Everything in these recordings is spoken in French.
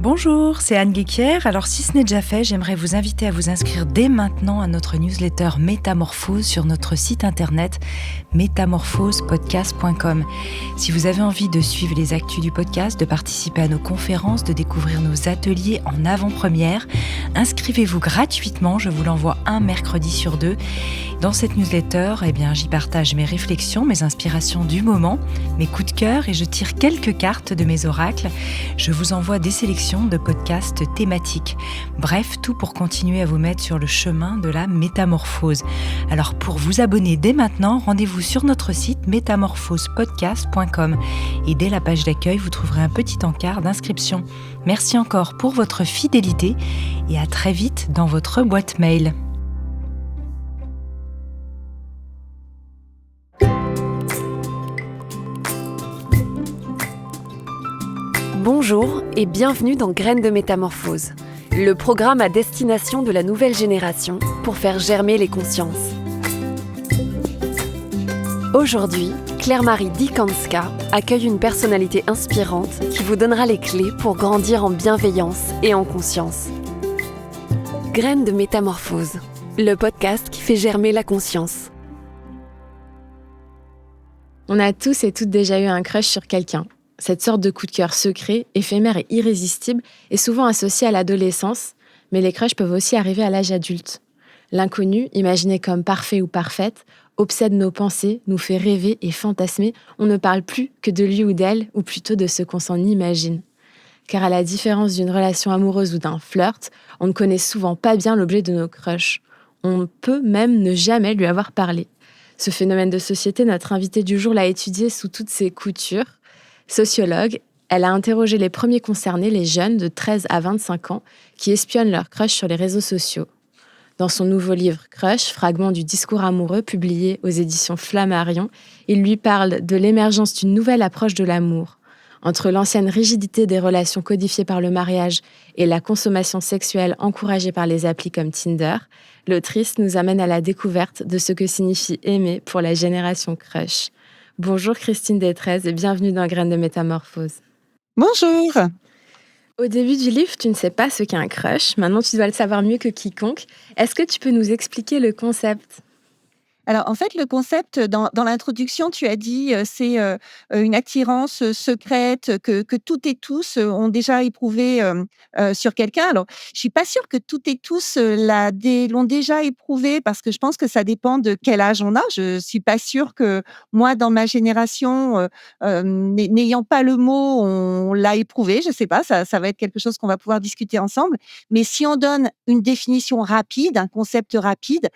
Bonjour, c'est Anne Guéquière. Alors si ce n'est déjà fait, j'aimerais vous inviter à vous inscrire dès maintenant à notre newsletter Métamorphose sur notre site internet métamorphosepodcast.com. Si vous avez envie de suivre les actus du podcast, de participer à nos conférences, de découvrir nos ateliers en avant-première, inscrivez-vous gratuitement, je vous l'envoie un mercredi sur deux. Dans cette newsletter, j'y partage mes réflexions, mes inspirations du moment, mes coups de cœur et je tire quelques cartes de mes oracles. Je vous envoie des sélections de podcasts thématiques. Bref, tout pour continuer à vous mettre sur le chemin de la métamorphose. Alors pour vous abonner dès maintenant, rendez-vous sur notre site métamorphosepodcast.com et dès la page d'accueil, vous trouverez un petit encart d'inscription. Merci encore pour votre fidélité et à très vite dans votre boîte mail. Bonjour et bienvenue dans Graines de Métamorphose, le programme à destination de la nouvelle génération pour faire germer les consciences. Aujourd'hui, Claire-Marie Dikanska accueille une personnalité inspirante qui vous donnera les clés pour grandir en bienveillance et en conscience. Graines de Métamorphose, le podcast qui fait germer la conscience. On a tous et toutes déjà eu un crush sur quelqu'un. Cette sorte de coup de cœur secret, éphémère et irrésistible est souvent associée à l'adolescence, mais les crushs peuvent aussi arriver à l'âge adulte. L'inconnu, imaginé comme parfait ou parfaite, obsède nos pensées, nous fait rêver et fantasmer. On ne parle plus que de lui ou d'elle, ou plutôt de ce qu'on s'en imagine. Car à la différence d'une relation amoureuse ou d'un flirt, on ne connaît souvent pas bien l'objet de nos crushs. On peut même ne jamais lui avoir parlé. Ce phénomène de société, notre invitée du jour l'a étudié sous toutes ses coutures. Sociologue, elle a interrogé les premiers concernés, les jeunes de 13 à 25 ans, qui espionnent leur crush sur les réseaux sociaux. Dans son nouveau livre « Crush », fragment du discours amoureux publié aux éditions Flammarion, il lui parle de l'émergence d'une nouvelle approche de l'amour. Entre l'ancienne rigidité des relations codifiées par le mariage et la consommation sexuelle encouragée par les applis comme Tinder, l'autrice nous amène à la découverte de ce que signifie aimer pour la génération crush. Bonjour Christine Détrez et bienvenue dans Graines de Métamorphose. Bonjour. Au début du livre, tu ne sais pas ce qu'est un crush. Maintenant, tu dois le savoir mieux que quiconque. Est-ce que tu peux nous expliquer le concept ? Alors, en fait, le concept, dans l'introduction, tu as dit, c'est, une attirance, secrète que toutes et tous, ont déjà éprouvée, sur quelqu'un. Alors, je suis pas sûre que toutes et tous, l'ont déjà éprouvé parce que je pense que ça dépend de quel âge on a. Je suis pas sûre que moi, dans ma génération, n'ayant pas le mot, on l'a éprouvé. Je sais pas, ça va être quelque chose qu'on va pouvoir discuter ensemble. Mais si on donne une définition rapide, un concept rapide,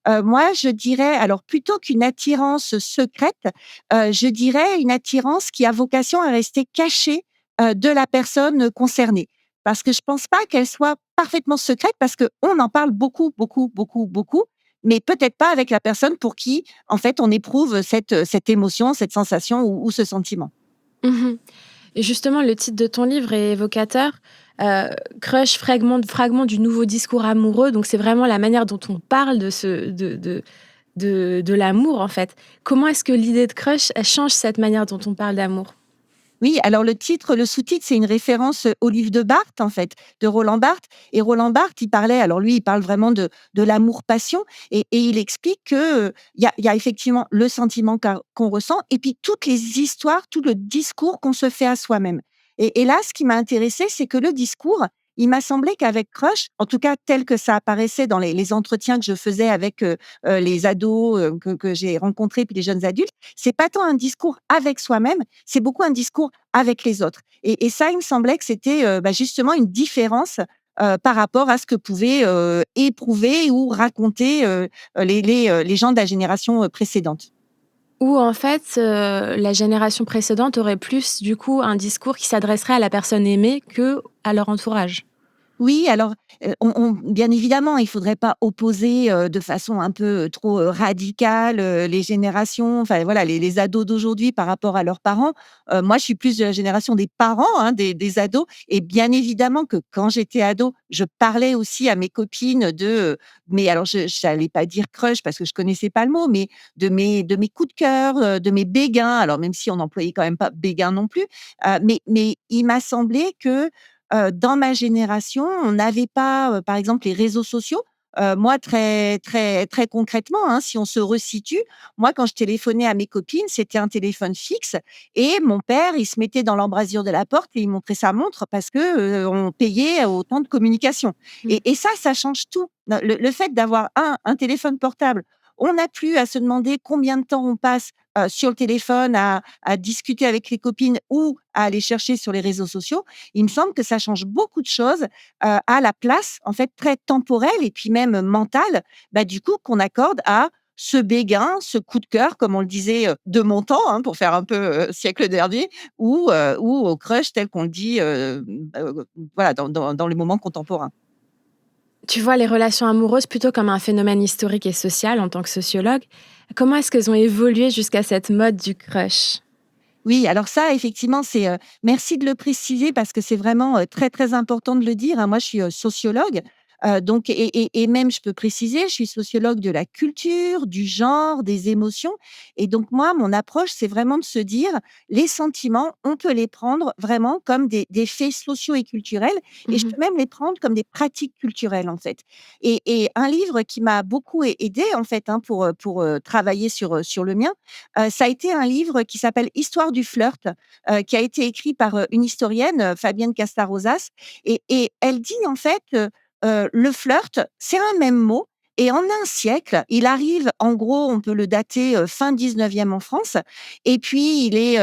moi, je dirais alors plutôt qu'une attirance secrète, je dirais une attirance qui a vocation à rester cachée, de la personne concernée. Parce que je pense pas qu'elle soit parfaitement secrète parce qu'on en parle beaucoup, beaucoup, beaucoup, beaucoup, mais peut-être pas avec la personne pour qui, en fait, on éprouve cette émotion, cette sensation ou ce sentiment. Mhm. Et justement, le titre de ton livre est évocateur. Crush, fragment du nouveau discours amoureux. Donc, c'est vraiment la manière dont on parle de l'amour, en fait. Comment est-ce que l'idée de crush, elle change cette manière dont on parle d'amour ? Oui, alors le sous-titre, c'est une référence au livre de Barthes, en fait, de Roland Barthes. Et Roland Barthes, il parle vraiment de l'amour-passion et il explique que il y a effectivement le sentiment qu'on ressent et puis toutes les histoires, tout le discours qu'on se fait à soi-même. Et là, ce qui m'a intéressée, c'est que le discours, il m'a semblé qu'avec Crush, en tout cas tel que ça apparaissait dans les entretiens que je faisais avec les ados que j'ai rencontrés, puis les jeunes adultes, c'est pas tant un discours avec soi-même, c'est beaucoup un discours avec les autres. Et ça, il me semblait que c'était justement une différence par rapport à ce que pouvaient éprouver ou raconter les gens de la génération précédente. Ou en fait, la génération précédente aurait plus, du coup, un discours qui s'adresserait à la personne aimée qu'à leur entourage. Oui, alors, on bien évidemment, il faudrait pas opposer, de façon un peu, trop, radicale, les générations, enfin voilà, les ados d'aujourd'hui par rapport à leurs parents. Moi, je suis plus de la génération des parents, hein, des ados et bien évidemment que quand j'étais ado, je parlais aussi à mes copines mais alors je j'allais pas dire crush parce que je connaissais pas le mot, mais de mes coups de cœur, de mes béguins. Alors même si on n'employait quand même pas béguin non plus, mais il m'a semblé que, dans ma génération, on n'avait pas, par exemple, les réseaux sociaux. Moi, très très très concrètement, hein, si on se resitue, moi, quand je téléphonais à mes copines, c'était un téléphone fixe et mon père, il se mettait dans l'embrasure de la porte et il montrait sa montre parce que, on payait au temps de communication Mmh. et ça change tout. Le fait d'avoir un téléphone portable, on n'a plus à se demander combien de temps on passe, sur le téléphone à discuter avec les copines ou à aller chercher sur les réseaux sociaux. Il me semble que ça change beaucoup de choses, à la place, en fait, très temporelle et puis même mentale, bah, du coup, qu'on accorde à ce béguin, ce coup de cœur, comme on le disait, de mon temps, hein, pour faire un peu, siècle dernier ou au crush tel qu'on le dit, voilà, dans les moments contemporains. Tu vois les relations amoureuses plutôt comme un phénomène historique et social en tant que sociologue. Comment est-ce qu'elles ont évolué jusqu'à cette mode du crush? Oui, alors ça, effectivement, merci de le préciser parce que c'est vraiment, très, très important de le dire, hein. Moi, je suis, sociologue, donc et même je peux préciser, je suis sociologue de la culture, du genre, des émotions et donc moi, mon approche, c'est vraiment de se dire: les sentiments, on peut les prendre vraiment comme des faits sociaux et culturels et je Mmh. peux même les prendre comme des pratiques culturelles, en fait et un livre qui m'a beaucoup aidée, en fait, hein, pour, travailler sur le mien, ça a été un livre qui s'appelle «Histoire du flirt», qui a été écrit par, une historienne, Fabienne Castarosas et elle dit en fait, le flirt, c'est un même mot et en un siècle, il arrive en gros, on peut le dater, fin 19e en France et puis il est,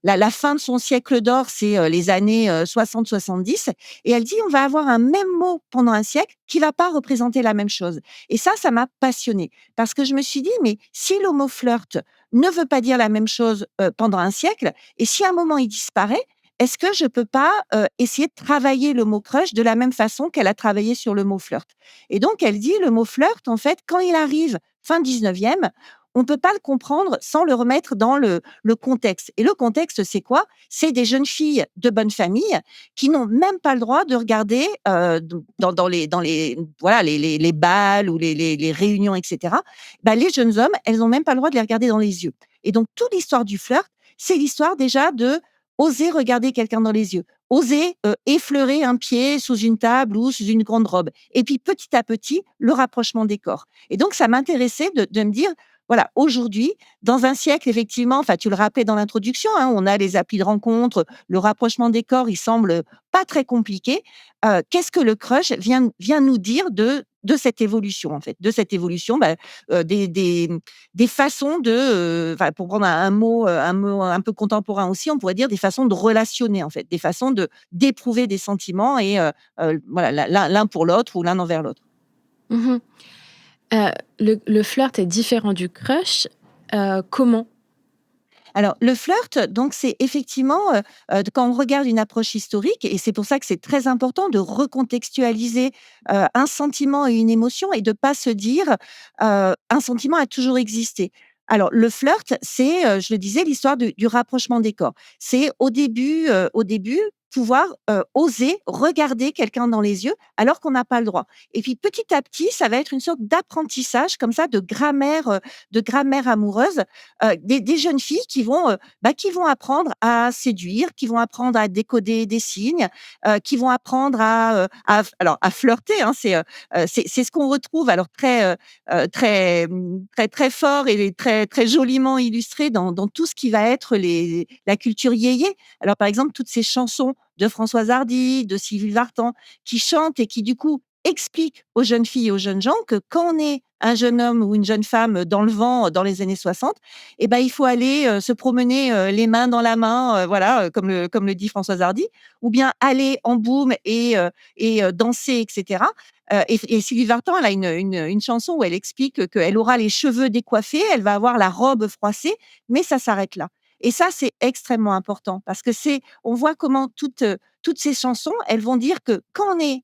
la fin de son siècle d'or, c'est, les années, 60-70 et elle dit: «On va avoir un même mot pendant un siècle qui va pas représenter la même chose» et ça m'a passionnée parce que je me suis dit: «Mais si le mot flirt ne veut pas dire la même chose, pendant un siècle et si à un moment il disparaît, est-ce que je peux pas, essayer de travailler le mot crush de la même façon qu'elle a travaillé sur le mot flirt? Et donc elle dit: «Le mot flirt, en fait, quand il arrive fin 19e, on peut pas le comprendre sans le remettre dans le contexte» et le contexte, c'est quoi? C'est des jeunes filles de bonne famille qui n'ont même pas le droit de regarder, dans les voilà, les bals ou les réunions et cetera. Bah, les jeunes hommes, elles ont même pas le droit de les regarder dans les yeux et donc toute l'histoire du flirt, c'est l'histoire déjà de oser regarder quelqu'un dans les yeux, oser, effleurer un pied sous une table ou sous une grande robe et puis petit à petit, le rapprochement des corps et donc ça m'intéressait de me dire: «Voilà, aujourd'hui, dans un siècle effectivement», enfin tu le rappelais dans l'introduction, hein, on a les applis de rencontres, le rapprochement des corps, il semble, pas très compliqué. Qu'est-ce que le crush vient nous dire de cette évolution, en fait? De cette évolution, bah, des façons de, enfin, pour prendre un mot un peu contemporain aussi, on pourrait dire des façons de relationner, en fait, des façons d'éprouver des sentiments et voilà, l'un pour l'autre ou l'un envers l'autre. Mmh. Le flirt est différent du crush, comment? Alors, le flirt, donc, c'est effectivement, quand on regarde une approche historique et c'est pour ça que c'est très important de recontextualiser, un sentiment et une émotion et de pas se dire, «Un sentiment a toujours existé». Alors, le flirt, c'est, je le disais, l'histoire du rapprochement des corps. C'est au début, pouvoir, oser regarder quelqu'un dans les yeux alors qu'on n'a pas le droit et puis petit à petit, ça va être une sorte d'apprentissage comme ça de grammaire amoureuse des jeunes filles qui vont apprendre à séduire, qui vont apprendre à décoder des signes, qui vont apprendre à flirter, hein. C'est ce qu'on retrouve alors très, très fort et très, très joliment illustré dans tout ce qui va être la culture yéyé. Alors, par exemple, toutes ces chansons de Françoise Hardy, de Sylvie Vartan, qui chantent et qui, du coup, expliquent aux jeunes filles et aux jeunes gens que quand on est un jeune homme ou une jeune femme dans le vent, dans les années 60, eh ben, il faut aller, se promener, les mains dans la main, voilà, comme le dit Françoise Hardy, ou bien aller en boum et danser et cetera. Et Sylvie Vartan, elle a une chanson où elle explique qu'elle aura les cheveux décoiffés, elle va avoir la robe froissée, mais ça s'arrête là. Et ça, c'est extrêmement important parce que on voit comment toutes ces chansons, elles vont dire que quand on est,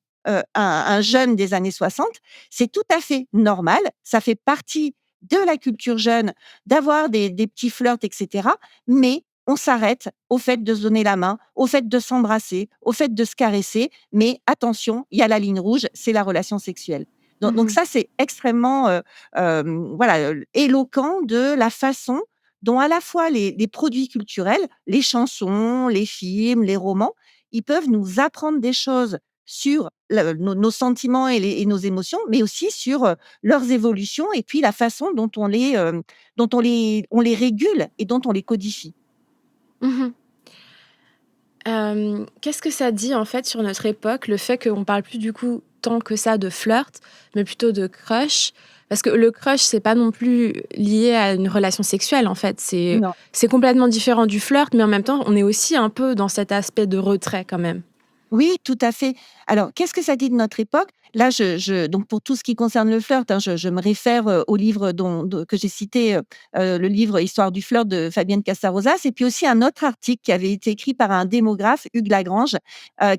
un jeune des années 60, c'est tout à fait normal, ça fait partie de la culture jeune d'avoir des petits flirts et cetera, mais on s'arrête au fait de se donner la main, au fait de s'embrasser, au fait de se caresser, mais attention, il y a la ligne rouge, c'est la relation sexuelle. Donc Mmh. ça, c'est extrêmement, voilà, éloquent de la façon dont à la fois les produits culturels, les chansons, les films, les romans, ils peuvent nous apprendre des choses sur nos sentiments et nos émotions, mais aussi sur leurs évolutions et puis la façon dont on les régule et dont on les codifie. Mmh. Qu'est-ce que ça dit, en fait, sur notre époque, le fait qu'on parle plus, du coup, tant que ça de flirt, mais plutôt de crush? Parce que le crush, c'est pas non plus lié à une relation sexuelle, en fait. Non. C'est complètement différent du flirt, mais en même temps, on est aussi un peu dans cet aspect de retrait quand même. Oui, tout à fait. Alors, qu'est-ce que ça dit de notre époque? Là, donc pour tout ce qui concerne le flirt, hein, je me réfère au livre que j'ai cité, le livre Histoire du flirt de Fabienne Casarosas, et puis aussi un autre article qui avait été écrit par un démographe, Hugues Lagrange,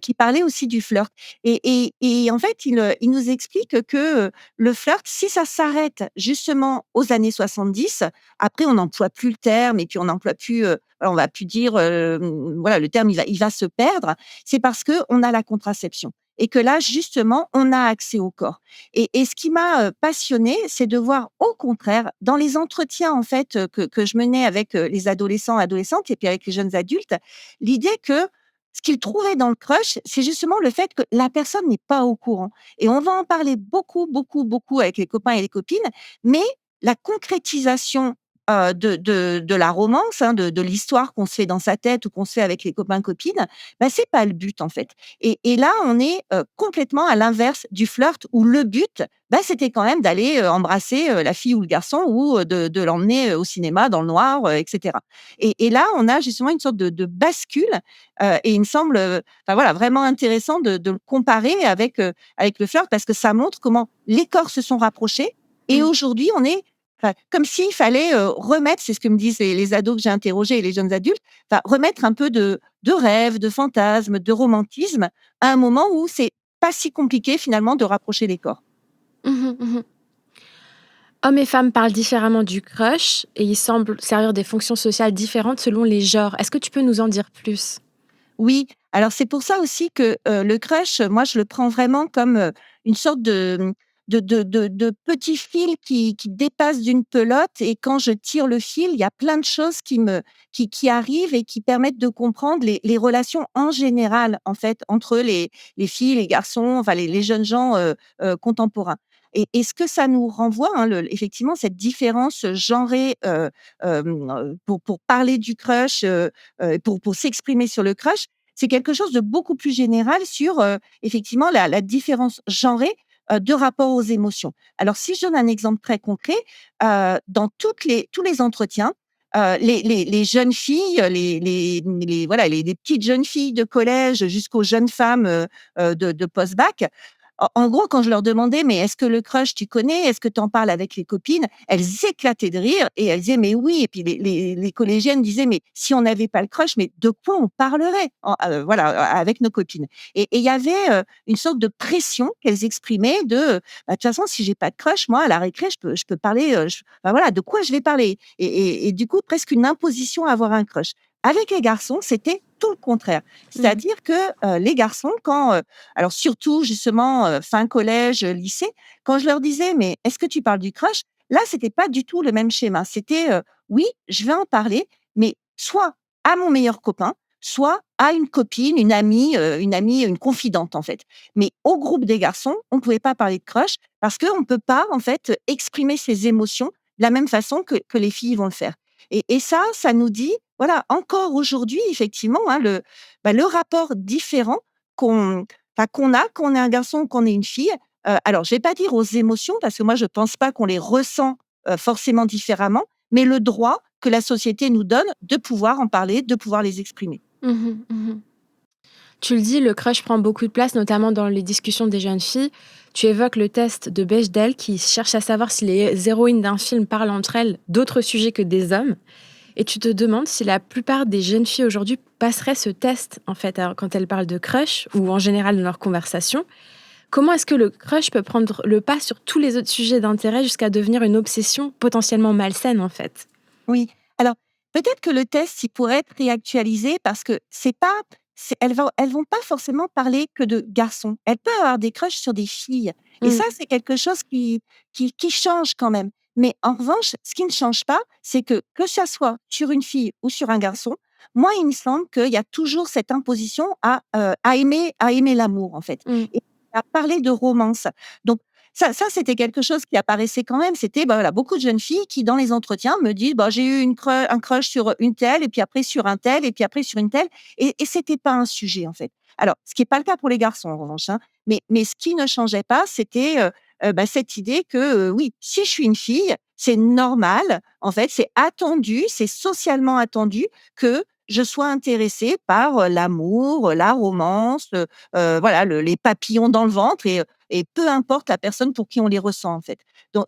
qui parlait aussi du flirt. Et en fait, il nous explique que le flirt, si ça s'arrête justement aux années 70, après on n'emploie plus le terme et puis on n'emploie plus, on va plus dire, voilà, le terme il va se perdre, c'est parce que on a la contraception et que là, justement, on a accès au corps. Et ce qui m'a, passionnée, c'est de voir au contraire, dans les entretiens en fait, que je menais avec, les adolescents, adolescentes et puis avec les jeunes adultes, l'idée que ce qu'ils trouvaient dans le crush, c'est justement le fait que la personne n'est pas au courant. Et on va en parler beaucoup, beaucoup, beaucoup avec les copains et les copines, mais la concrétisation, de la romance, hein, de l'histoire qu'on se fait dans sa tête ou qu'on se fait avec les copains, copines, bah, c'est pas le but, en fait. Et là, on est, complètement à l'inverse du flirt où le but, bah, c'était quand même d'aller, embrasser, la fille ou le garçon ou, de l'emmener, au cinéma dans le noir, et cetera. Et là, on a justement une sorte de bascule, et il me semble, enfin voilà, vraiment intéressant de le comparer avec le flirt parce que ça montre comment les corps se sont rapprochés et Mmh. aujourd'hui, on est enfin, comme s'il fallait, remettre, c'est ce que me disent les ados que j'ai interrogés et les jeunes adultes, enfin remettre un peu de rêve, de fantasme, de romantisme à un moment où c'est pas si compliqué finalement de rapprocher les corps. Mmh. Mmh. Hommes et femmes parlent différemment du crush et il semble servir des fonctions sociales différentes selon les genres. Est-ce que tu peux nous en dire plus? Oui, alors c'est pour ça aussi que, le crush, moi je le prends vraiment comme, une sorte de petit fil qui dépasse d'une pelote et quand je tire le fil, il y a plein de choses qui arrivent et qui permettent de comprendre les relations en général, en fait, entre les filles, les garçons, enfin les jeunes gens, contemporains. Et ce que ça nous renvoie, hein, effectivement, cette différence, genrée, pour parler du crush, pour s'exprimer sur le crush, c'est quelque chose de beaucoup plus général sur, effectivement la différence genrée, de rapport aux émotions. Alors si je donne un exemple très concret, dans tous les entretiens, les jeunes filles, voilà, les petites jeunes filles de collège jusqu'aux jeunes femmes, de post-bac, en gros, quand je leur demandais: «Mais est-ce que le crush, tu connais? Est-ce que tu en parles avec les copines?» elles éclataient de rire et elles disaient: «Mais oui» et puis les collégiennes disaient: «Mais si on n'avait pas le crush, mais de quoi on parlerait?» Voilà, avec nos copines et il y avait, une sorte de pression qu'elles exprimaient «Bah, de toute façon, si j'ai pas de crush, moi, à la récré, je peux parler, enfin, voilà, de quoi je vais parler?» Et du coup, presque une imposition à avoir un crush. Avec les garçons, c'était tout le contraire. Mmh. C'est-à-dire que, les garçons, quand, alors surtout justement, fin collège, lycée, quand je leur disais: «Mais est-ce que tu parles du crush?» là, c'était pas du tout le même schéma. C'était, «Oui, je vais en parler, mais soit à mon meilleur copain, soit à une copine, une confidente, en fait. Mais au groupe des garçons, on pouvait pas parler de crush parce qu'on peut pas, en fait, exprimer ses émotions de la même façon que les filles vont le faire». Et ça nous dit, voilà, encore aujourd'hui, effectivement, hein, le rapport différent qu'on qu'on a quand on est un garçon ou qu'on est une fille. Alors je vais pas dire aux émotions parce que moi je pense pas qu'on les ressent, forcément différemment, mais le droit que la société nous donne de pouvoir en parler, de pouvoir les exprimer. Mmh. Mmh. Tu le dis, le crush prend beaucoup de place, notamment dans les discussions des jeunes filles. Tu évoques le test de Bechdel qui cherche à savoir si les héroïnes d'un film parlent entre elles d'autres sujets que des hommes. Et tu te demandes si la plupart des jeunes filles aujourd'hui passeraient ce test, en fait, quand elles parlent de crush ou en général dans leur conversation. Comment est-ce que le crush peut prendre le pas sur tous les autres sujets d'intérêt jusqu'à devenir une obsession potentiellement malsaine, en fait? Oui, alors peut-être que le test, il pourrait être réactualisé parce que c'est pas elles vont pas forcément parler que de garçons. Elles peuvent avoir des crushs sur des filles et Mmh. ça, c'est quelque chose qui change quand même. Mais en revanche, ce qui ne change pas, c'est que ça soit sur une fille ou sur un garçon, moi, il me semble qu'il y a toujours cette imposition à aimer l'amour, en fait, Mmh. et à parler de romance. Donc ça, c'était quelque chose qui apparaissait quand même. C'était, bah, voilà, beaucoup de jeunes filles qui, dans les entretiens, me disent: «Bah, j'ai eu un crush sur une telle et puis après sur un tel et puis après sur une telle», et c'était pas un sujet, en fait. Alors, ce qui est pas le cas pour les garçons, en revanche, hein, mais ce qui ne changeait pas, c'était, bah, cette idée que, oui, si je suis une fille, c'est normal, en fait, c'est attendu, c'est socialement attendu que je sois intéressée par, l'amour, la romance, voilà, les papillons dans le ventre, et peu importe la personne pour qui on les ressent, en fait.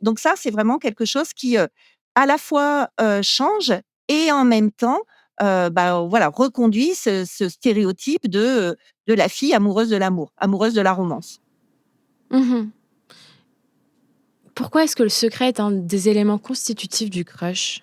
Donc ça, c'est vraiment quelque chose qui, à la fois, change et en même temps, bah, voilà, reconduit ce stéréotype de la fille amoureuse de l'amour, amoureuse de la romance. Mmh. Pourquoi est-ce que le secret est un des éléments constitutifs du crush?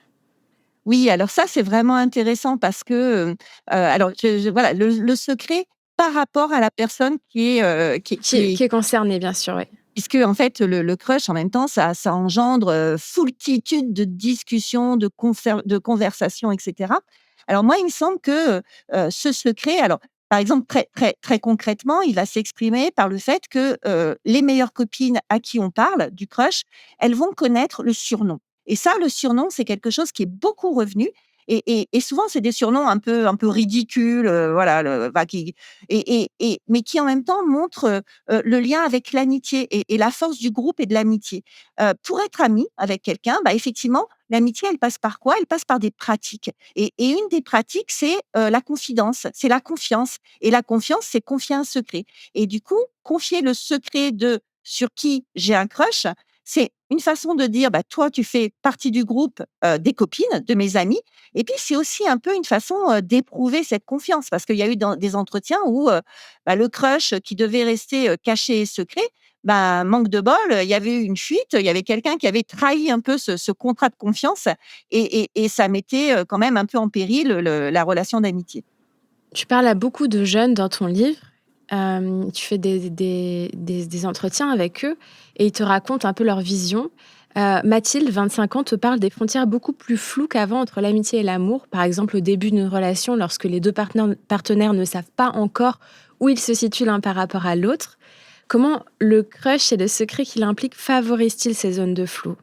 Oui, alors ça, c'est vraiment intéressant parce que, alors voilà, le secret par rapport à la personne qui est, Qui est concerné, bien sûr, oui. puisque en fait, le crush, en même temps, ça engendre, foultitude de discussions, de conversations, et cetera. Alors moi, il me semble que, ce secret, alors, par exemple, très très très concrètement, il va s'exprimer par le fait que, les meilleures copines à qui on parle du crush, elles vont connaître le surnom, et ça, le surnom, c'est quelque chose qui est beaucoup revenu, et souvent, c'est des surnoms un peu ridicules, voilà, enfin mais qui en même temps montrent, le lien avec l'amitié et la force du groupe et de l'amitié. Pour être ami avec quelqu'un, bah, effectivement, l'amitié, elle passe par quoi? Elle passe par des pratiques, et une des pratiques, c'est, la confidence, c'est la confiance, et la confiance, c'est confier un secret, et du coup, confier le secret de sur qui j'ai un crush, c'est une façon de dire: «Bah, toi, tu fais partie du groupe, des copines, de mes amies», et puis c'est aussi un peu une façon, d'éprouver cette confiance, parce qu'il y a eu dans des entretiens où, bah, le crush qui devait rester, caché et secret, bah, manque de bol, il y avait eu une fuite, il y avait quelqu'un qui avait trahi un peu ce contrat de confiance, et ça mettait, quand même un peu en péril la relation d'amitié. Tu parles à beaucoup de jeunes dans ton livre. Tu fais des entretiens avec eux et ils te racontent un peu leur vision. Mathilde, 25 ans, te parle des frontières beaucoup plus floues qu'avant entre l'amitié et l'amour. Par exemple, au début d'une relation, lorsque les deux partenaires ne savent pas encore où ils se situent l'un par rapport à l'autre. Comment le crush et le secret qu'il implique favorisent-ils ces zones de flou?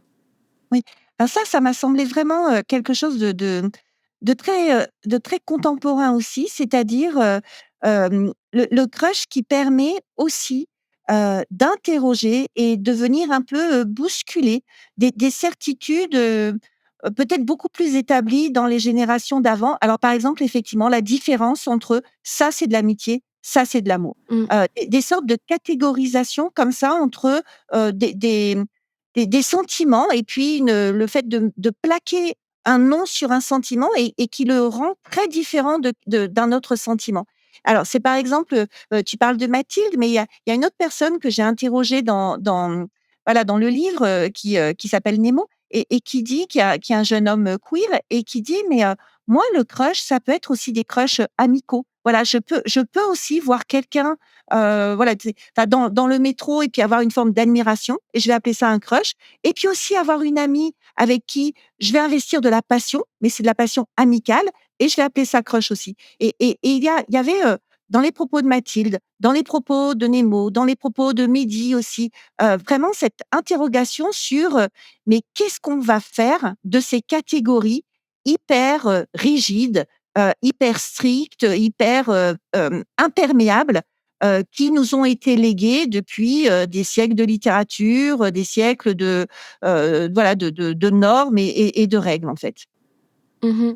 Oui, alors ça m'a semblé vraiment, quelque chose de très contemporain aussi, c'est-à-dire, le crush qui permet aussi, d'interroger et de venir un peu, bousculer des certitudes, peut-être beaucoup plus établies dans les générations d'avant. Alors, par exemple, effectivement, la différence entre ça, c'est de l'amitié, ça, c'est de l'amour. Mmh. Des sortes de catégorisations comme ça entre, des sentiments, et puis le fait de plaquer un nom sur un sentiment, et qui le rend très différent d'un autre sentiment. Alors c'est par exemple, tu parles de Mathilde, mais il y a une autre personne que j'ai interrogée voilà, dans le livre, qui s'appelle Nemo, et qui dit qu'il y a un jeune homme, queer, et qui dit: «Mais, moi le crush, ça peut être aussi des crushs, amicaux. Voilà, je peux aussi voir quelqu'un, voilà, tu sais, enfin dans le métro, et puis avoir une forme d'admiration, et je vais appeler ça un crush, et puis aussi avoir une amie avec qui je vais investir de la passion, mais c'est de la passion amicale, et je vais appeler ça crush aussi». Et il y avait, dans les propos de Mathilde, dans les propos de Nemo, dans les propos de Mehdi aussi, vraiment cette interrogation sur, mais qu'est-ce qu'on va faire de ces catégories hyper, rigides, hyper strictes, hyper, imperméables, qui nous ont été légués depuis, des siècles de littérature, des siècles voilà, de normes et de règles, en fait. Mmh.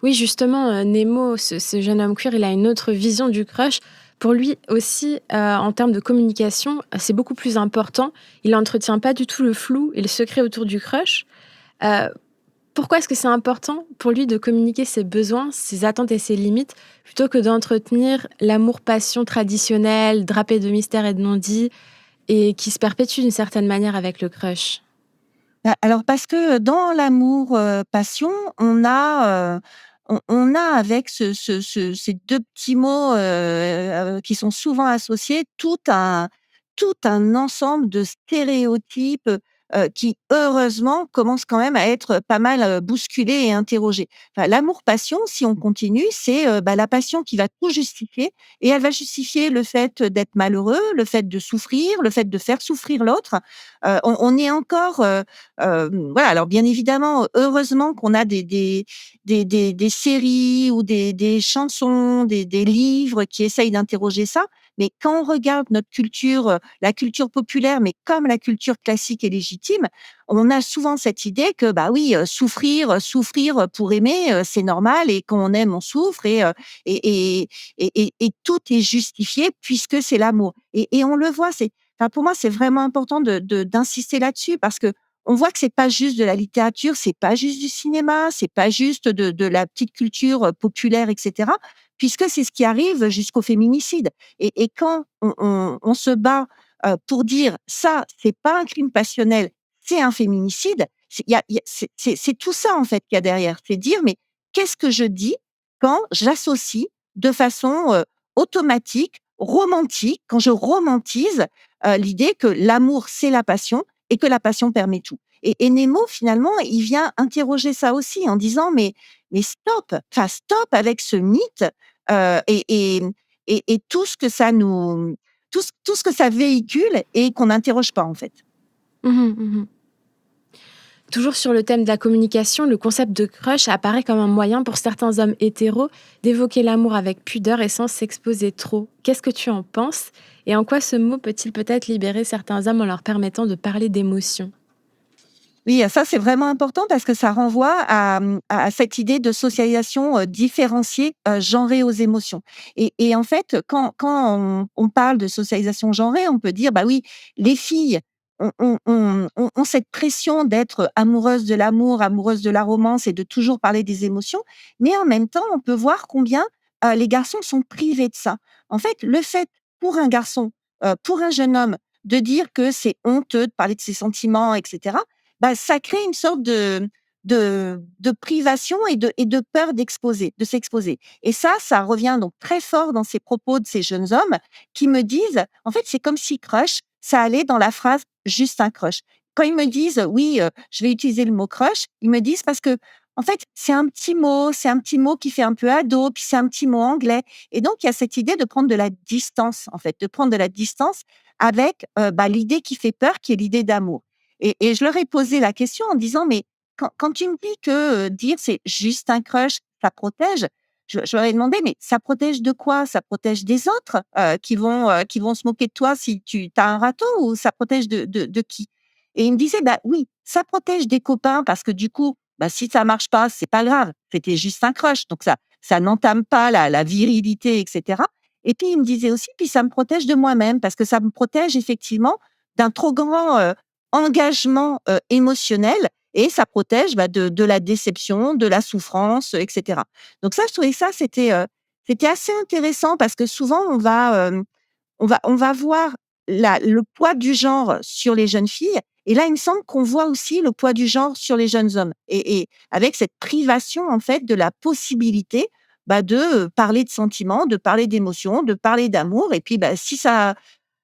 Oui, justement, Nemo, ce jeune homme queer, il a une autre vision du crush. Pour lui aussi, en termes de communication, c'est beaucoup plus important. Il entretient pas du tout le flou et le secret autour du crush. Heu, Pourquoi est-ce que c'est important pour lui de communiquer ses besoins, ses attentes et ses limites, plutôt que d'entretenir l'amour-passion traditionnel, drapé de mystères et de non-dits et qui se perpétue d'une certaine manière avec le crush? Bah, alors parce que dans l'amour, passion, on a avec ces 2 petits mots, qui sont souvent associés, tout un ensemble de stéréotypes, qui heureusement commencent quand même à être pas mal, bousculées et interrogées. Enfin, l'amour-passion, si on continue, c'est, la passion qui va tout justifier et elle va justifier le fait d'être malheureux, le fait de souffrir, le fait de faire souffrir l'autre. On est encore, voilà, alors bien évidemment, heureusement qu'on a des séries ou des chansons, des livres qui essayent d'interroger ça. Mais quand on regarde notre culture, la culture populaire, mais comme la culture classique et légitime, on a souvent cette idée que, bah oui, souffrir pour aimer, c'est normal et quand on aime, on souffre et et tout est justifié puisque c'est l'amour et on le voit, enfin, pour moi, c'est vraiment important d'insister là-dessus parce que on voit que c'est pas juste de la littérature, c'est pas juste du cinéma, c'est pas juste de la petite culture, populaire et cetera, puisque c'est ce qui arrive jusqu'au féminicide et quand on se bat, pour dire: «Ça, c'est pas un crime passionnel, c'est un féminicide», il y a c'est tout ça, en fait, qu'il y a derrière. C'est dire: «Mais qu'est-ce que je dis quand j'associe de façon, automatique, romantique, quand je romantise, l'idée que l'amour, c'est la passion et que la passion permet tout?» Et Nemo, finalement, il vient interroger ça aussi en disant: «Mais stop, enfin stop avec ce mythe, heu et et et tout ce que ça nous tout ce que ça véhicule et qu'on n'interroge pas, en fait». Mmh. Mmh. Toujours sur le thème de la communication, le concept de crush apparaît comme un moyen pour certains hommes hétéros d'évoquer l'amour avec pudeur et sans s'exposer trop. Qu'est-ce que tu en penses? Et en quoi ce mot peut-il peut-être libérer certains hommes en leur permettant de parler d'émotions? Oui, ça, c'est vraiment important parce que ça renvoie à cette idée de socialisation, différenciée, genrée aux émotions et en fait, quand on parle de socialisation genrée, on peut dire: «Bah oui, les filles ont cette pression d'être amoureuses de l'amour, amoureuses de la romance et de toujours parler des émotions», mais en même temps, on peut voir combien, les garçons sont privés de ça. En fait, le fait pour un garçon, pour un jeune homme, de dire que c'est honteux de parler de ses sentiments et cetera, bah, ça crée une sorte de privation et de peur de s'exposer et ça revient donc très fort dans ces propos de ces jeunes hommes qui me disent en fait, c'est comme si crush, ça allait dans la phrase «juste un crush». Quand ils me disent: «Oui, je vais utiliser le mot crush», ils me disent parce que en fait, c'est un petit mot qui fait un peu ado, puis c'est un petit mot anglais et donc il y a cette idée de prendre de la distance, en fait, de prendre de la distance avec, l'idée qui fait peur, qui est l'idée d'amour. Et je leur ai posé la question en disant: «Mais quand tu me dis que, dire c'est juste un crush, ça protège», je leur ai demandé: «Mais ça protège de quoi? Ça protège des autres, qui vont se moquer de toi si tu as un râteau ou ça protège de qui?» Et ils me disaient: «Bah oui, ça protège des copains parce que du coup, bah, si ça marche pas, c'est pas grave, c'était juste un crush, donc ça n'entame pas la virilité et cetera». Et puis ils me disaient aussi: «Puis ça me protège de moi-même parce que ça me protège effectivement d'un trop grand, engagement, émotionnel et ça protège, de la déception, de la souffrance, et cetera. Donc ça, je trouvais que ça, c'était assez intéressant parce que souvent on va voir le poids du genre sur les jeunes filles et là, il me semble qu'on voit aussi le poids du genre sur les jeunes hommes et avec cette privation, en fait, de la possibilité, de, parler de sentiments, de parler d'émotions, de parler d'amour et puis,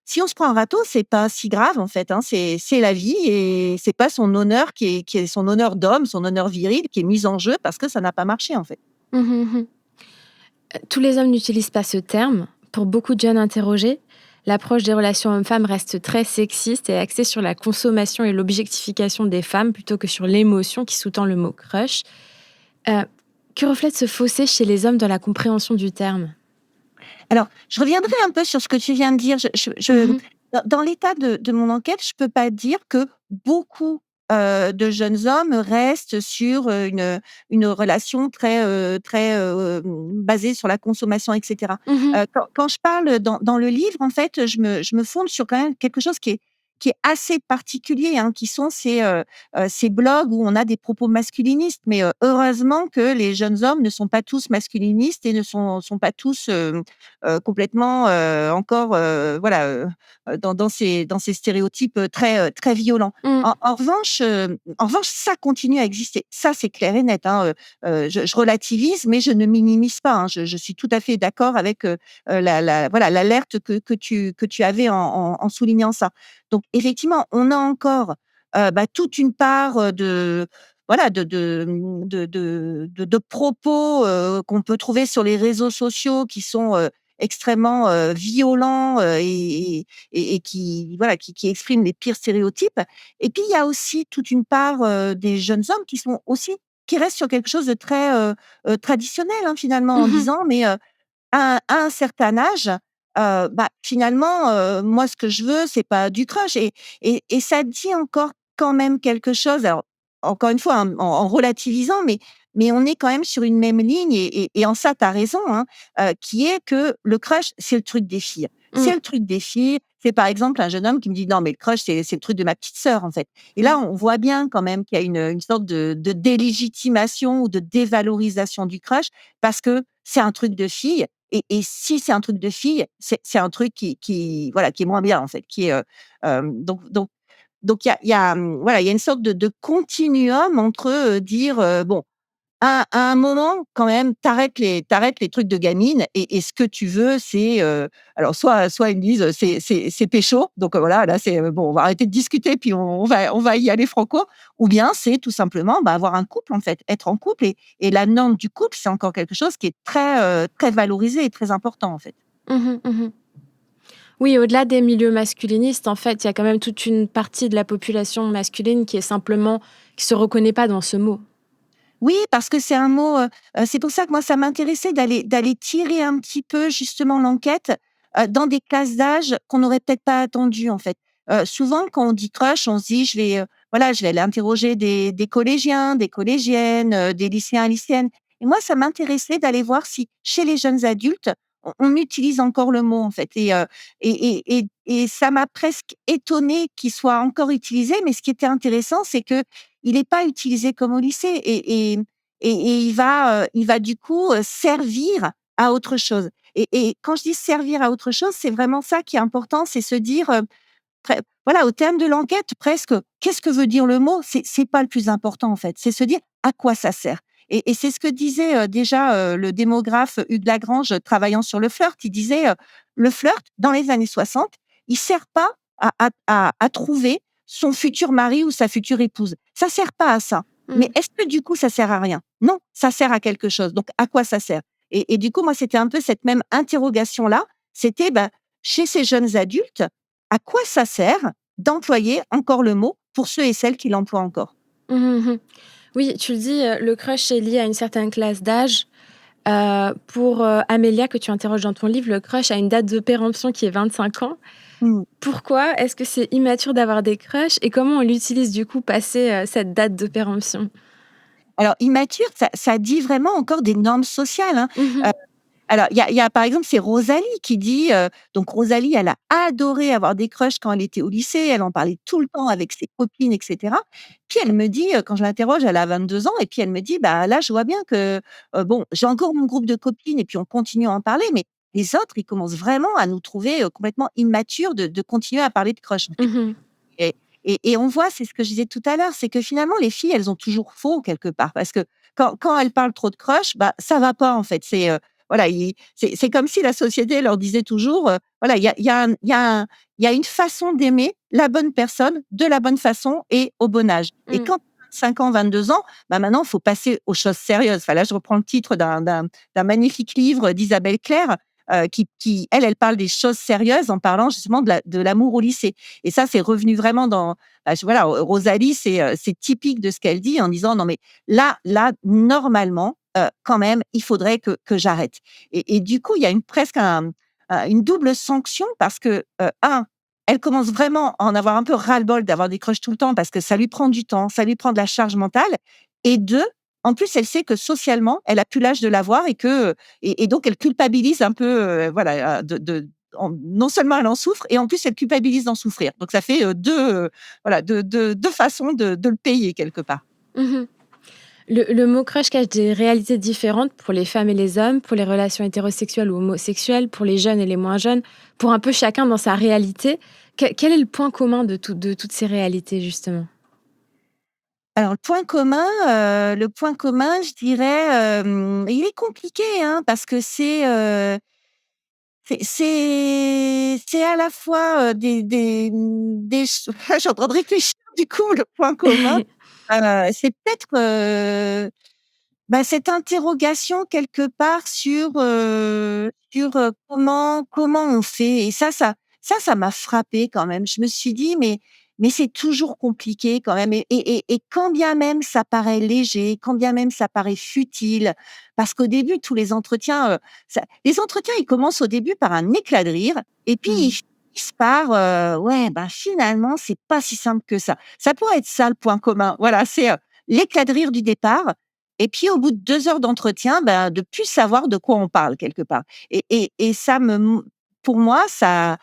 si on se prend un râteau, c'est pas si grave en fait, hein. C'est la vie et c'est pas son honneur qui est son honneur d'homme, son honneur viril qui est mis en jeu parce que ça n'a pas marché en fait. Mmh mh. Tous les hommes n'utilisent pas ce terme. Pour beaucoup de jeunes interrogés, l'approche des relations hommes-femmes reste très sexiste et axée sur la consommation et l'objectification des femmes plutôt que sur l'émotion qui sous-tend le mot crush. Heu, que reflète ce fossé chez les hommes dans la compréhension du terme? Alors, je reviendrai un peu sur ce que tu viens de dire. Mmh mh. Dans l'état de mon enquête, je peux pas dire que beaucoup, de jeunes hommes restent sur, une relation basée sur la consommation et cetera. Mmh. Quand je parle dans le livre, en fait, je me fonde sur quand même quelque chose qui est assez particulier, hein, qui sont ces blogs où on a des propos masculinistes. Mais, heureusement que les jeunes hommes ne sont pas tous masculinistes et ne sont pas tous, complètement, encore, voilà, dans ces stéréotypes, très violents. Mmh. En revanche, ça continue à exister. Ça, c'est clair et net, hein, je relativise, mais je ne minimise pas, hein. Je suis tout à fait d'accord avec, voilà, l'alerte que tu avais en soulignant ça. Donc effectivement, on a encore, toute une part, de voilà, de propos, qu'on peut trouver sur les réseaux sociaux qui sont, extrêmement, violents, et qui voilà, qui expriment les pires stéréotypes. Et puis il y a aussi toute une part, des jeunes hommes qui restent sur quelque chose de très, traditionnel, hein, finalement, en Mmh. disant: «Mais, à un certain âge, finalement, moi, ce que je veux, c'est pas du crush». Et ça dit encore quand même quelque chose. Alors, encore une fois, hein, en relativisant, mais on est quand même sur une même ligne, et en ça, tu as raison, hein, qui est que le crush, c'est le truc des filles. Mmh. C'est le truc des filles. C'est, par exemple, un jeune homme qui me dit: «Non, mais le crush, c'est le truc de ma petite sœur, en fait». Et là, Mmh. on voit bien quand même qu'il y a une sorte de délégitimation ou de dévalorisation du crush, parce que c'est un truc de fille. Et si c'est un truc de fille, c'est un truc qui voilà, qui est moins bien, en fait, qui est, donc voilà, il y a une sorte de continuum entre, dire, bon, à un moment, quand même, t'arrêtes les trucs de gamine, et ce que tu veux, c'est, alors soit ils me disent, c'est pécho, donc voilà, là, c'est, bon, on va arrêter de discuter, puis on va y aller franco. Ou bien c'est tout simplement, avoir un couple, en fait, être en couple, et la norme du couple, c'est encore quelque chose qui est très, très valorisé et très important, en fait. Mmh. Mmh. Oui, au-delà des milieux masculinistes, en fait, il y a quand même toute une partie de la population masculine qui se reconnaît pas dans ce mot. Oui, parce que c'est un mot, c'est pour ça que moi ça m'intéressait d'aller tirer un petit peu justement l'enquête, dans des classes d'âge qu'on n'aurait peut-être pas attendues, en fait. Souvent quand on dit crush, on se dit: voilà, je vais aller interroger des collégiens, des collégiennes, des lycéens, lycéennes». Et moi ça m'intéressait d'aller voir si chez les jeunes adultes, on utilise encore le mot, en fait. Et ça m'a presque étonnée qu'il soit encore utilisé, mais ce qui était intéressant, c'est que il n'est pas utilisé comme au lycée, et il va du coup, servir à autre chose. Et quand je dis servir à autre chose, c'est vraiment ça qui est important, c'est se dire, voilà, au terme de l'enquête presque, qu'est-ce que veut dire le mot? C'est pas le plus important, en fait, c'est se dire à quoi ça sert. Et c'est ce que disait, déjà, le démographe Hugues Lagrange, travaillant sur le flirt. Il disait, «Le flirt, dans les années 60, il sert pas à trouver son futur mari ou sa future épouse. Ça sert pas à ça. Mais Mmh. est-ce que du coup ça sert à rien? Non, ça sert à quelque chose. Donc à quoi ça sert?» Et du coup, moi, c'était un peu cette même interrogation-là. C'était, chez ces jeunes adultes, à quoi ça sert d'employer encore le mot pour ceux et celles qui l'emploient encore? Mmh mh. Oui, tu le dis, le crush est lié à une certaine classe d'âge. Pour, Amélia que tu interroges dans ton livre, le crush a une date de péremption qui est 25 ans. Mmh. Pourquoi est-ce que c'est immature d'avoir des crushs et comment on l'utilise du coup passé, cette date de péremption? Alors immature, ça dit vraiment encore des normes sociales, hein. Mmh. Alors, il y a par exemple, c'est Rosalie qui dit, donc Rosalie, elle a adoré avoir des crushs quand elle était au lycée, elle en parlait tout le temps avec ses copines, et cetera. Puis elle me dit, quand je l'interroge, elle a 22 ans, et puis elle me dit: «Bah, là, je vois bien que, bon, j'ai encore mon groupe de copines et puis on continue à en parler, mais les autres, ils commencent vraiment à nous trouver, complètement immatures de continuer à parler de crush». Mmh. Et et on voit, c'est ce que je disais tout à l'heure, c'est que finalement les filles, elles ont toujours faux quelque part, parce que quand elles parlent trop de crush, ça va pas, en fait. Voilà, c'est comme si la société leur disait toujours, voilà, il y a une façon d'aimer la bonne personne, de la bonne façon et au bon âge. Et Mmh. quand 5 ans, 22 ans, maintenant il faut passer aux choses sérieuses. Enfin là, je reprends le titre d'un magnifique livre d'Isabelle Claire, qui elle parle des choses sérieuses en parlant justement de l'amour au lycée. Et ça, c'est revenu vraiment dans, voilà, Rosalie, c'est typique de ce qu'elle dit en disant: «Non mais là, normalement, quand même, il faudrait que j'arrête». Et du coup, il y a presque une double sanction, parce que, 1, elle commence vraiment à en avoir un peu ras-le-bol d'avoir des crushs tout le temps, parce que ça lui prend du temps, ça lui prend de la charge mentale. Et 2, en plus, elle sait que socialement, elle a plus l'âge de l'avoir, et donc elle culpabilise un peu, voilà, non seulement elle en souffre, et en plus elle culpabilise d'en souffrir. Donc ça fait, 2, voilà, 2 façons de le payer quelque part. Mmh. Le mot crush cache des réalités différentes pour les femmes et les hommes, pour les relations hétérosexuelles ou homosexuelles, pour les jeunes et les moins jeunes, pour un peu chacun dans sa réalité. Quel est le point commun de toutes ces réalités justement? Alors le point commun, je dirais, il est compliqué, hein, parce que c'est à la fois, des ch je suis en train de réfléchir. du coup, le point commun, c'est peut-être, cette interrogation quelque part sur comment on fait et ça m'a frappée quand même. Je me suis dit: «Mais c'est toujours compliqué quand même» et quand bien même ça paraît léger, quand bien même ça paraît futile, parce qu'au début tous les entretiens, ils commencent au début par un éclat de rire et puis ils Mmh. finissent par, ouais, finalement c'est pas si simple que ça. Ça pourrait être ça le point commun. Voilà, c'est, l'éclat de rire du départ et puis au bout de 2 heures d'entretien, de plus savoir de quoi on parle quelque part et ça pour moi, ça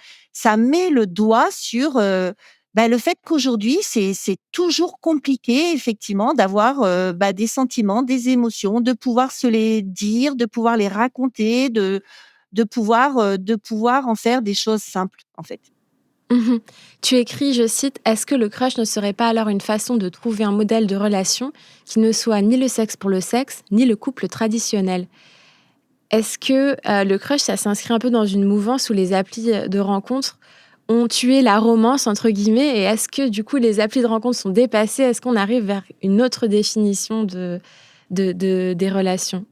met le doigt sur, le fait qu'aujourd'hui, c'est toujours compliqué effectivement d'avoir, des sentiments, des émotions, de pouvoir se les dire, de pouvoir les raconter, de pouvoir en faire des choses simples, en fait. Mmh. Tu écris, je cite: «Est-ce que le crush ne serait pas alors une façon de trouver un modèle de relation qui ne soit ni le sexe pour le sexe, ni le couple traditionnel?» Est-ce que, le crush, ça s'inscrit un peu dans une mouvance où les applis, de rencontres ont «tué la romance» entre guillemets et est-ce que du coup les applis de rencontres sont dépassées? Est-ce qu'on arrive vers une autre définition des relations?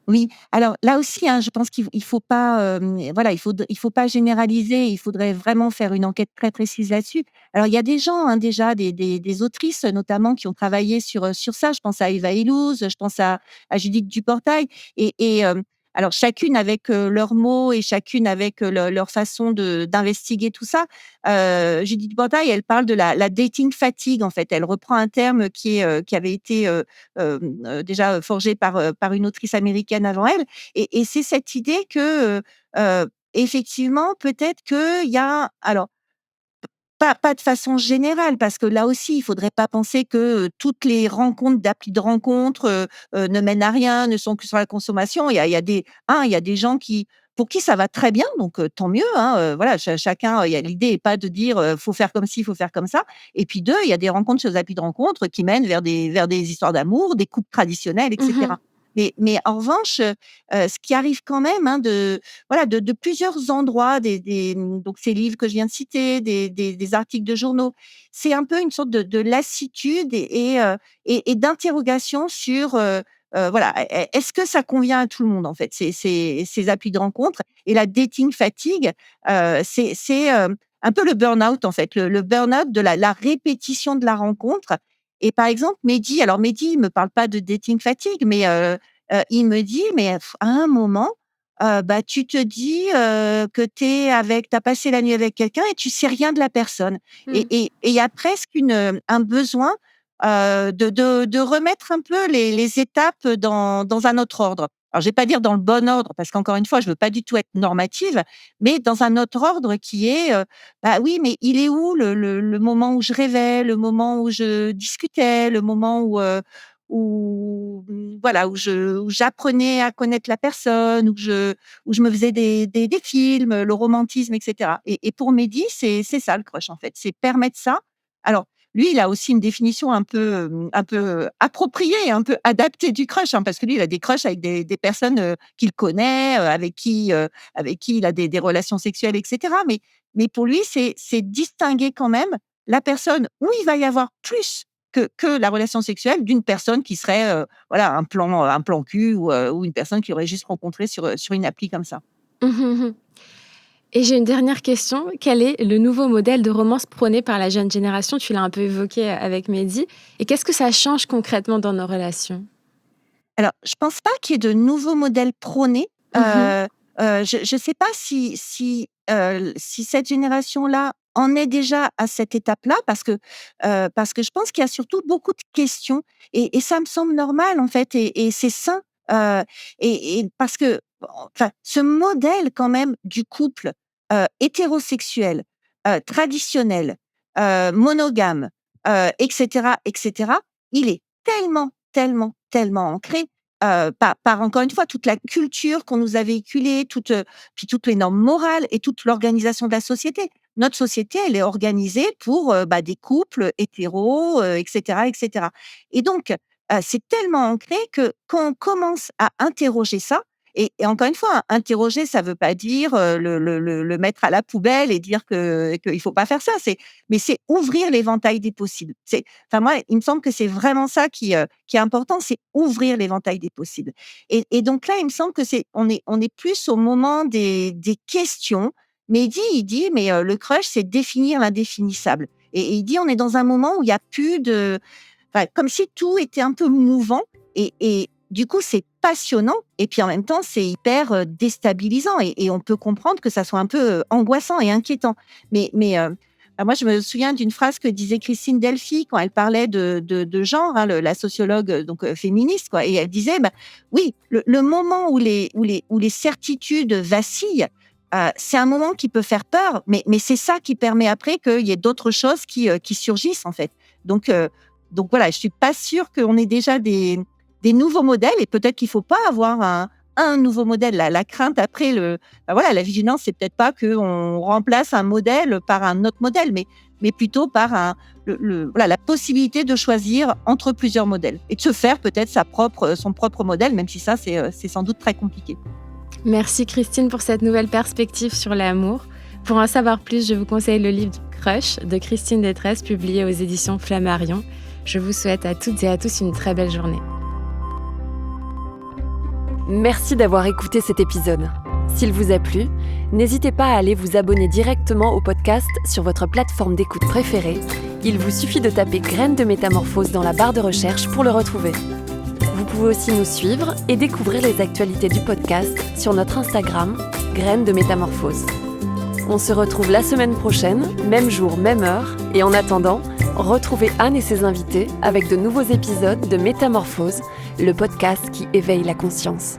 Oui, alors là aussi, hein, je pense il faut pas, voilà, il faut pas généraliser. Il faudrait vraiment faire une enquête très précise là-dessus. Alors il y a des gens, hein, déjà des autrices notamment qui ont travaillé sur ça. Je pense à Eva Illouz, je pense à Judith Duportail et alors chacune avec, leurs mots et chacune avec, leur façon d'investiguer tout ça. Judith Duportail, elle parle de la dating fatigue, en fait. Elle reprend un terme qui avait été, déjà forgé par une autrice américaine avant elle et c'est cette idée que, effectivement, peut-être qu'il y a alors pas de façon générale, parce que là aussi, il faudrait pas penser que, toutes les rencontres d'applis de rencontres, ne mènent à rien, ne sont que sur la consommation. Il y a des gens pour qui ça va très bien, donc tant mieux, hein, voilà, chacun, il y a l'idée est pas de dire, faut faire comme ci, faut faire comme ça et puis 2, il y a des rencontres sur les applis de rencontres qui mènent vers des histoires d'amour, des couples traditionnels et Mmh. cetera. Mais en revanche, ce qui arrive quand même, hein, voilà, de plusieurs endroits, donc ces livres que je viens de citer, des articles de journaux. C'est un peu une sorte de lassitude et d'interrogation sur, voilà, est-ce que ça convient à tout le monde, en fait, ces applis de rencontres? Et la dating fatigue, c'est un peu le burn-out, en fait, le burn-out de la répétition de la rencontre et par exemple, Mehdi, il me parle pas de dating fatigue, mais il me dit: «Mais à un moment, tu te dis, que tu as passé la nuit avec quelqu'un et tu sais rien de la personne Mmh. et il y a presque un besoin, de remettre un peu les étapes dans un autre ordre. Alors je vais pas dire dans le bon ordre parce qu'encore une fois, je veux pas du tout être normative, mais dans un autre ordre qui est, oui, mais il est où le moment où je rêvais, le moment où je discutais, le moment voilà, où j'apprenais à connaître la personne, où je me faisais des films, le romantisme et cetera et pour Mehdi, c'est ça le crush, en fait, c'est permettre ça. Alors lui, il a aussi une définition un peu appropriée, un peu adaptée du crush, hein, parce que lui, il a des crushs avec des personnes, qu'il connaît, avec qui il a des relations sexuelles et cetera mais pour lui, c'est distinguer quand même la personne où il va y avoir plus que la relation sexuelle d'une personne qui serait, voilà, un plan cul ou une personne qu'il aurait juste rencontré sur une appli comme ça. Mmh. Et j'ai une dernière question. Quel est le nouveau modèle de romance prôné par la jeune génération? Tu l'as un peu évoqué avec Mehdi. Et qu'est-ce que ça change concrètement dans nos relations? Alors, je pense pas qu'il y ait de nouveaux modèles prônés. Mmh. Je sais pas si cette génération-là en est déjà à cette étape-là parce que je pense qu'il y a surtout beaucoup de questions et ça me semble normal, en fait et c'est sain, et parce que, enfin, ce modèle quand même du couple, hétérosexuel, traditionnel, monogame, et cetera, il est tellement, tellement, tellement ancré, par encore une fois toute la culture qu'on nous a véhiculée, puis toutes les normes morales et toute l'organisation de la société. Notre société, elle est organisée pour, des couples hétéros, et cetera et donc, c'est tellement ancré que quand on commence à interroger ça Et encore une fois, interroger, ça veut pas dire le mettre à la poubelle et dire qu'il faut pas faire ça. Mais c'est ouvrir l'éventail des possibles. Enfin moi, il me semble que c'est vraiment ça qui est important, c'est ouvrir l'éventail des possibles. Et donc là, il me semble que on est plus au moment des questions. Mais il dit, mais le crush, c'est définir l'indéfinissable. Et il dit, on est dans un moment où il y a plus de, enfin, comme si tout était un peu mouvant. Et du coup, c'est passionnant. Et puis en même temps, c'est hyper déstabilisant. Et on peut comprendre que ça soit un peu angoissant et inquiétant. Mais moi, je me souviens d'une phrase que disait Christine Delphi quand elle parlait de genre, hein, la sociologue donc féministe, quoi. Et elle disait, oui, le moment où les certitudes vacillent, c'est un moment qui peut faire peur, mais c'est ça qui permet après qu'il y ait d'autres choses qui surgissent en fait. Donc voilà, je suis pas sûre qu'on ait déjà des nouveaux modèles, et peut-être qu'il faut pas avoir un nouveau modèle. La crainte après la vigilance, c'est peut-être pas qu'on remplace un modèle par un autre modèle, mais plutôt par la possibilité de choisir entre plusieurs modèles et de se faire peut-être son propre modèle, même si ça c'est sans doute très compliqué. Merci Christine pour cette nouvelle perspective sur l'amour. Pour en savoir plus, je vous conseille le livre Crush de Christine Détresse, publié aux éditions Flammarion. Je vous souhaite à toutes et à tous une très belle journée. Merci d'avoir écouté cet épisode. S'il vous a plu, n'hésitez pas à aller vous abonner directement au podcast sur votre plateforme d'écoute préférée. Il vous suffit de taper Graines de Métamorphose dans la barre de recherche pour le retrouver. Vous pouvez aussi nous suivre et découvrir les actualités du podcast sur notre Instagram, Graines de Métamorphose. On se retrouve la semaine prochaine, même jour, même heure. Et en attendant, retrouvez Anne et ses invités avec de nouveaux épisodes de Métamorphose, le podcast qui éveille la conscience.